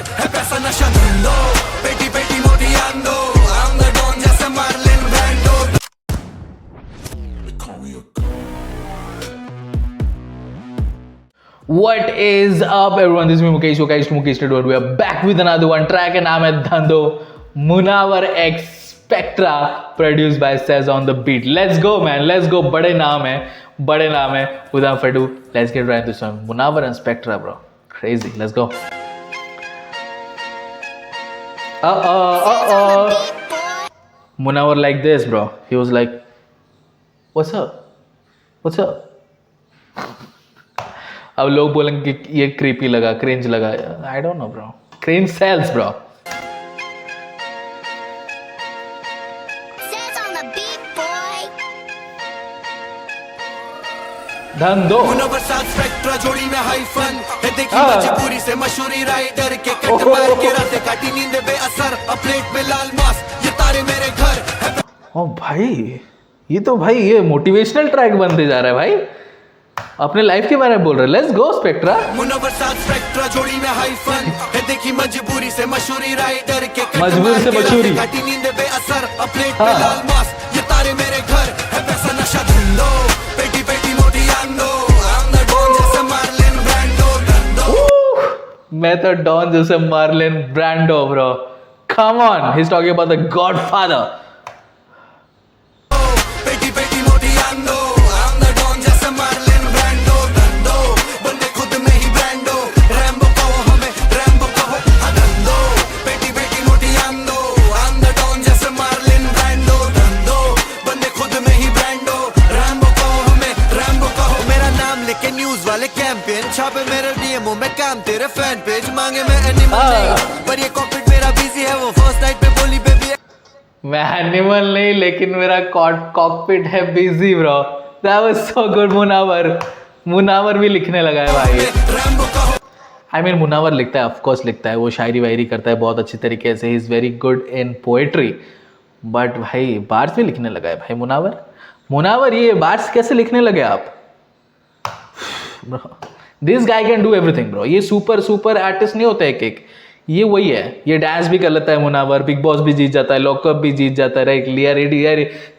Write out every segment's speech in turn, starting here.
घर है पैसा नशा धंधो पेटी पेटी मोटी आंदो I'm the Don जैसे Marlon Brando What is up, everyone? This is me, Mukesh Network. We are back with another one track, and नाम है धंधो Munawar X Spectra, produced by Says on the Beat. Let's go, man. Let's go. बड़े नाम है. Without further ado, let's get right into the song. Munavar and Spectra, bro. Crazy. Let's go. Munavar like this, bro. He was like, "What's up? What's up?" अब लोग बोलेंगे कि ये creepy लगा, cringe लगा. I don't know bro. Cringe sells bro. धंधो मुनावर साथ spectra जोड़ी में हाई फन है देखी मजबूरी से मशहूरी राइडर के कट मार के रातें काटी नींद बेअसर प्लेट में लाल मास ये तारे मेरे घर है. ओ भाई ये मोटिवेशनल ट्रैक बनते जा रहा है भाई. अपने लाइफ के बारे में बोल रहे. Let's go spectra. मुनावर साथ स्पेक्ट्रा जोड़ी में हाई फन है देखी मजबूरी से मशहूरी राइडर के मजबूरी से मशहूरी काटी नींद बेअसर प्लेट में लाल मास ये तारे मेरे घर है पैसा नशा धंधो पेटी पेटी मोटी आंदो I'm the Don जैसे मार्लिन ब्रैंडो धंधो. मैं तो डॉन जैसे Marlon Brando bro. Come on. He is talking about the Godfather. पेटी पेटी मोटी आंदो I'm the Don जैसे मार्लिन ब्रैंडो धंधो बंदे खुद में ही ब्रैंडो रैम्बो कहो हमें रैम्बो कहो धंधो पेटी पेटी मोटी आंदो I'm the Don जैसे मार्लिन ब्रैंडो धंधो बंदे खुद में ही ब्रैंडो रैम्बो कहो हमें रैम्बो कहो. मेरा नाम लेके न्यूज वाले कैंपेन छापे मेरे डीएमओ में काम तेरे फैन पेज मांगे मैं एनिमल नहीं पर ये कॉकपिट मेरा बिजी है वो फर्स्ट नाइट पे बोली बेबी मैं एनिमल नहीं लेकिन मेरा कॉकपिट है busy bro. That was so good. Munawar भी लिखने लगा है भाई. रैम्बो कहो. आई मीन मुनावर लिखता है, ऑफ कोर्स लिखता है. वो शायरी वायरी करता है बहुत अच्छी तरीके से. He is very good in poetry. But भाई बार्स भी लिखने लगा है भाई मुनावर ये बार्स कैसे लिखने लगे आप bro. This guy can do everything bro. ये सुपर आर्टिस्ट नहीं होता एक ये वही है. ये डांस भी कर लेता है मुनावर. बिग बॉस भी जीत जाता है. लॉकअप भी जीत जाता है.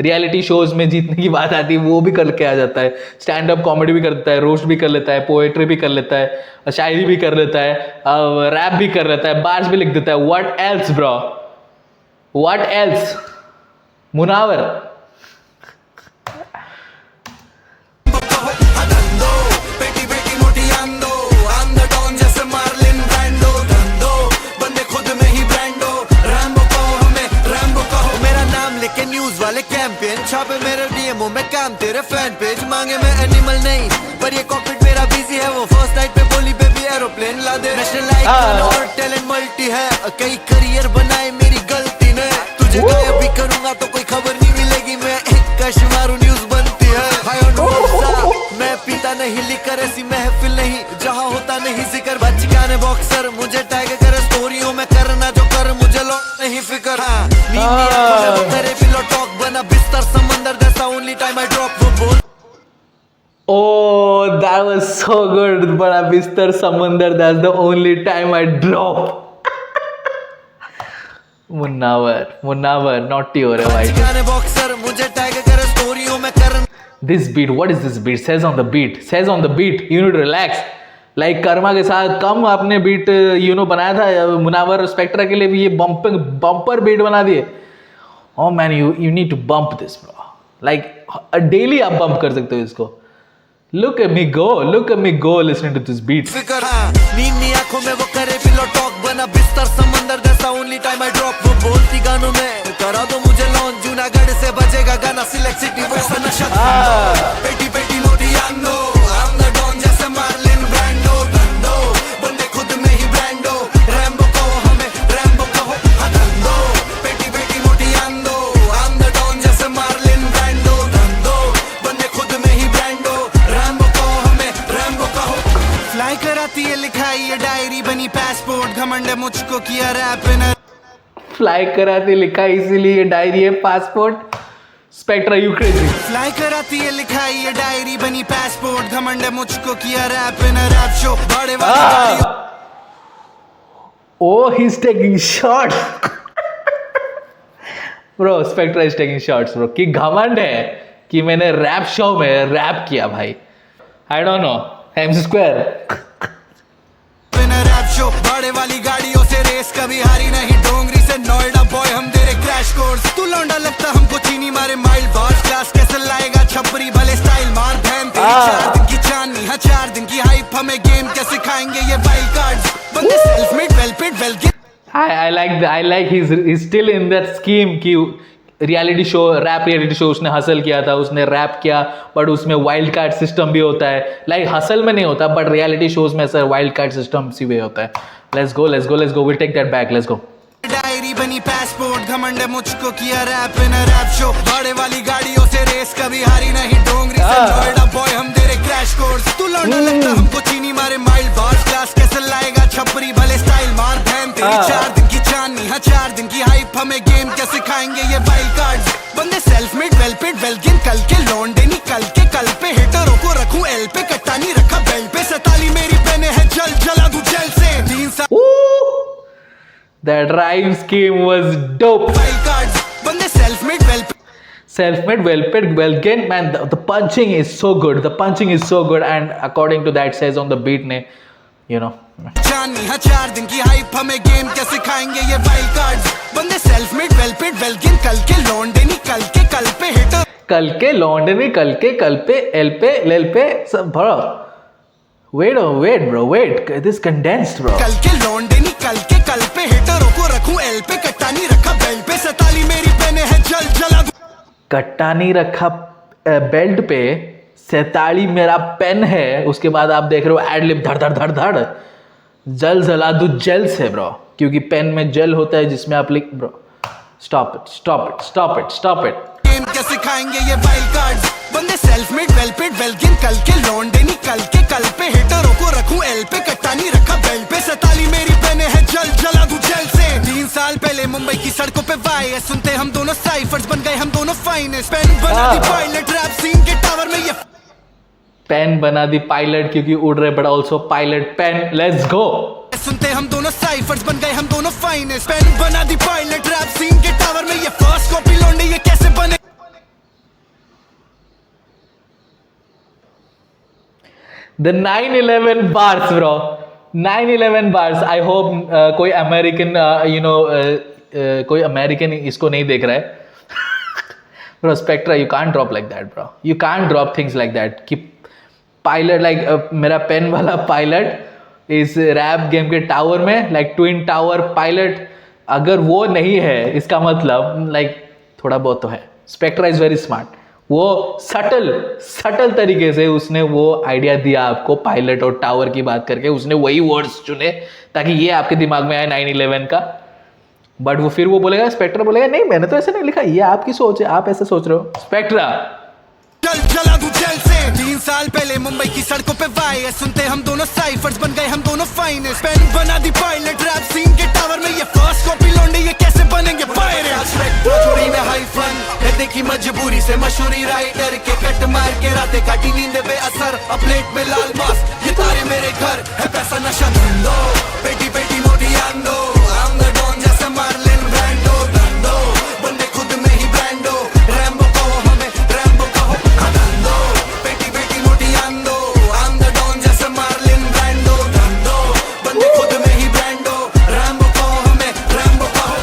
रियलिटी शोज में जीतने की बात आती है वो भी करके आ जाता है. स्टैंड अप कॉमेडी भी कर लेता है. रोस्ट भी कर लेता है. पोएट्री भी कर लेता है. शायरी भी कर लेता है. रैप भी कर लेता है. बार्स भी लिख देता है. What else bro. What else Munawar. पेटी पेटी मोटी आंदो I'm the Don जैसे मार्लिन ब्रैंडो धंधो बंदे खुद में ही ब्रैंडो रैम्बो कहो हमें रैम्बो कहो. मेरा नाम लेके न्यूज वाले कैंपेन छापे मेरे डीएमओ में काम तेरे फैन पेज मांगे मैं एनिमल नहीं पर ये कॉकपिट मेरा बिजी है वो फर्स्ट नाइट पे बोली बेबी एरोप्लेन ला दे. नेशनल आइकन और टैलेंट मल्टी है कई करियर बनाए मेरी गलती ने तुझे गायब भी करूंगा तो कोई खबर नहीं मिलेगी मैं एक कश मारू न्यूज बनती है. मैं पीता नहीं लिकर ऐसी महफिल नहीं जहाँ होता नहीं जिक्र बचकाने बॉक्सर मुझे टैग करे स्टोरियों में करना जो कर मुझे लो नहीं फिकर. करे पिलो टॉक बना बिस्तर समंदर जैसा ओनली टाइम आई ड्रॉप वो बोल. Oh, that was so good. बड़ा बिस्तर समंदर. That's the only time I drop. Munawar naughty हो रहा है भाई. बॉक्सर मुझे टैग करे स्टोरियों में करना. This beat, what is this beat? Says on the beat. You need to relax. Like Karma के साथ कम आपने बीट बनाया था मुनावर स्पेक्ट्रा के लिए भी. ये बम्पर बीट बना दिए. Oh man, you need to bump this bro. Like daily आप बम्प कर सकते हो इसको. Look at me go listening to this beat. नींद आंखों में वो करे पिलो टॉक बना बिस्तर समंदर जैसा ओनली टाइम आई ड्रॉप वो बोलती गानों में करा दो मुझे लॉन्च जूनागढ़ से बजेगा गाना सिलेक्ट सिटी वैसा नशा पेटी पेटी मोटी आंदो I'm the Don जैसे मार्लिन ब्रैंडो धंधो बंदे खुद में ही ब्रैंडो रैम्बो कहो हमें रैम्बो कहो धंधो पेटी पेटी मोटी आंदो I'm the Don जैसे मार्लिन ब्रैंडो धंधो बंदे खुद में ही ब्रैंडो रैम्बो कहो हमें रैम्बो कहो. फ्लाई कराती है लिखाई ये डायरी बनी पासपोर्ट घमंड है मुझको किया रैप इन. फ्लाई कराती लिखा इसीलिए ये डायरी है passport. Spectra you crazy. Fly कराती है लिखाई ये डायरी बनी पासपोर्ट घमंड है मुझको किया रैप इन रैप शो बड़े वाली Oh, he's taking shots. Bro, Spectra is taking shots, bro. कि घमंड है कि मैंने रैप शो में रैप किया भाई. I don't know. MC Square. Rap show भाड़े वाली गाड़ियों से रेस कभी हारी नहीं डोंगरी से नोएडा बॉय हम तेरे क्रैश कोर्स तू लौंडा लगता हमको चीनी मारे माइल्ड बॉस क्लास कैसे लाएगा छपरी भले स्टाइल मार बहन तेरी 4 दिन की चांदनी हाँ 4 दिन की हाइप हमें गेम कैसे खाएंगे ये वाइल्ड कार्ड्स बंदे self made well paid well I like he's still in that scheme कि reality show rap reality show उसने हसल किया था, उसने रैप किया बट उसमें वाइल्ड कार्ड सिस्टम भी होता है. लाइक हसल में नहीं होता बट रियलिटी शोज में सर वाइल्ड कार्ड सिस्टम सी वे होता है. Let's go will take that back. Let's go. Diary बनी पासपोर्ट घमंड है मुझको किया रैप इन रैप शो भाड़े वाली गाड़ियों से रेस कभी हारी नहीं डोंगरी से नोएडा बॉय हम तेरे क्रैश कोर्स तू लौंडा लगता हमको चीनी मारे माइल्ड बॉस क्लास कैसे लाएगा छपरी भले स्टाइल मार बहन तेरी 4 दिन की चांदनी हाँ 4 दिन की हाइप हमें गेम कैसे खाएंगे ये वाइल्ड कार्ड्स बंदे self made well paid well गिन कल के लौंडे निकल के कल पे हिटरों को रखूं एल पे कट्टा नहीं रखा बेल्ट पे 47 मेरी पेने है जल जला दूं जेल से 3 साल That rhyme scheme was dope. Wild cards बंदे self made well paid, well gained. Man, the punching is so good. The punching is so good, and according to that says on the beat ने, you know. चांदनी हाँ 4 दिन की hype हमें game कैसे खाएंगे ये wild cards बंदे self made well paid well गिन कल के लौंडे निकल के कल पे हिटर कल के लौंडे ने कल पे एल पे लेल पे सब भरो. Wait bro, wait. This condensed bro. कल के लौंडे निकल के कल पे हिटरों को रखूं एल पे कट्टा नहीं रखा बेल्ट पे 47 मेरी पेने है जल जला कट्टा नहीं रखा बेल्ट पे 47 मेरा पेन है. उसके बाद आप देख रहे हो एडलिप धड़ धड़ जल जला दू जेल से ब्रो क्योंकि पेन में जेल होता है जिसमें आप लिख ब्रो. Stop it. गेम कैसे खाएंगे ये वाइल्ड कार्ड्स बंदे self made well paid well गिन कल के लौंडे निकल के कल पे हिटरों को रखूं एल पे कट्टा नहीं रखा बेल्ट पे 47 मेरी पेने है जल जला दूं जेल से 3 साल पहले मुंबई की सड़कों पे वायस सुनते हम दोनों साइफर्स बन गए हम दोनों फाइनेस्ट पेन बना दी पायलट रैप सीन के टावर में ये पेन बना दी पायलट क्योंकि उड़ रहे but also pilot pen. Let's go. सुनते हम दोनों साइफर्स बन गए हम दोनों फाइनेस्ट पेन बना दी पायलट रैप सीन के टावर में ये फर्स्ट कॉपी लौंडे ये कैसे बने The 9/11 bars bro. 9/11 bars. I hope कोई अमेरिकन कोई अमेरिकन इसको नहीं देख रहा है. Bro, Spectra, you can't drop like that bro. You can't drop things like that. कि पायलट लाइक मेरा पेन वाला पायलट इस रैप गेम के टावर में लाइक ट्विन टावर पायलट अगर वो नहीं है इसका मतलब लाइक थोड़ा बहुत तो है. Spectra is very smart. वो सटल तरीके से उसने वो आइडिया दिया आपको पायलट और टावर की बात करके. उसने वही वर्ड्स चुने ताकि ये आपके दिमाग में आए 9/11 का. बट वो फिर वो बोलेगा स्पेक्ट्रा बोलेगा नहीं मैंने तो ऐसे नहीं लिखा ये आपकी सोच है आप ऐसे सोच रहे हो. स्पेक्ट्रा जल जला दूं जेल से 3 साल पहले मुंबई की सड़कों पे वायस सुनते हम दोनों साइफर्स बन गए हम दोनों फाइनेस्ट पेन बना दी पायलट रैप सीन के टावर में ये फर्स्ट कॉपी लौंडे ये कैसे बनेंगे पायरेट्स चोरी में हाई फन है देखी मजबूरी से मशहूरी राइटर के कट मार के रातें काटी नींद पे असर प्लेट में लाल मास ये तारे मेरे घर है पैसा नशा धंधो बेटी बेटी मोटी आंदो I'm the Don जैसे मार्लिन ब्रांडो धंधो बंदे खुद में ही ब्रांडो रैम्बो कहो हमें रैम्बो कहो धंधो बेटी बेटी मोटी आंदो I'm the Don जैसे मार्लिन ब्रांडो धंधो बंदे खुद में ही ब्रांडो रैम्बो कहो हमें रैम्बो कहो.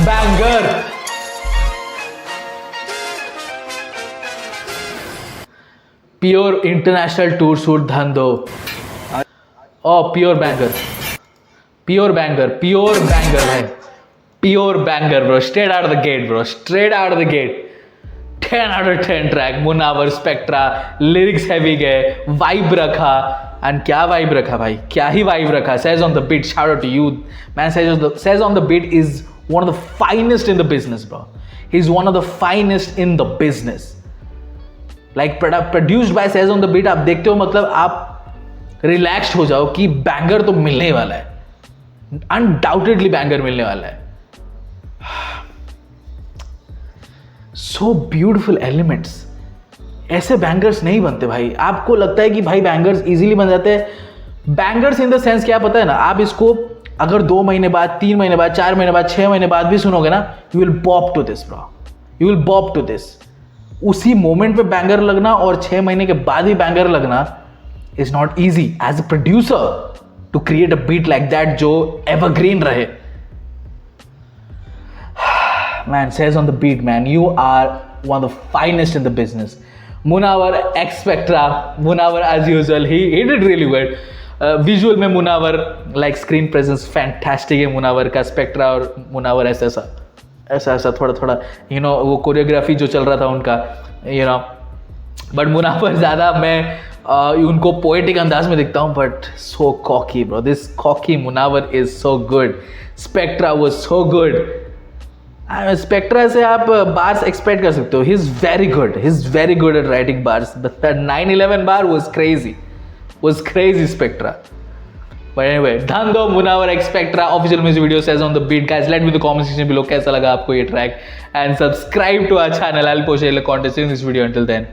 Banger pure international tour shoot धंधो. प्योर बैंगर है pure banger bro. Straight out the gate 10 out of 10 track. Munawar Spectra lyrics heavy गए वाइब रखा एंड क्या वाइब रखा भाई क्या ही वाइब रखा. Says on the beat shout out to you man. Says on the beat is one of the finest in the business bro. He's one of the finest in the business. Like produced by Says on the Beat. आप देखते हो मतलब आप relaxed हो जाओ कि banger तो मिलने वाला है. अनडाउटेडली बैंगर मिलने वाला है. So beautiful elements. ऐसे बैंगर्स नहीं बनते भाई। आपको लगता है कि भाई बैंगर्स इजीली बन जाते हैं, बैंगर्स इन द सेंस क्या पता है ना, आप इसको अगर 2 महीने बाद, 3 महीने बाद, 4 महीने बाद, 6 महीने बाद भी सुनोगे ना, you will bop to this bro, you will bop to this. उसी मोमेंट पे बैंगर लगना और 6 महीने के बाद भी बैंगर लगना is not easy as a producer to create a beat like that जो एवरग्रीन रहे। Man says on the beat, man, you are one of the finest in the business. Munawar X Spectra, Munawar as usual, he did really well. Visual में Munawar like screen presence fantastic है Munawar का, Spectra और Munawar ऐसा थोड़ा you know वो choreography जो चल रहा था उनका, you know, but Munawar ज़्यादा मैं उनको पोएटिक अंदाज में दिखता हूँ, but so cocky bro, this cocky Munawar is so good. Spectra was so good. Spectra से आप बार्स एक्सपेक्ट कर सकते हो, he is very good at writing bars, but that 911 bar was crazy Spectra. But anyway, धन दो Munawar x Spectra official music video says on the beat. Guys let me the comment section below कैसा लगा आपको ये track, and subscribe to our channel. I will post a contest in this video. Until then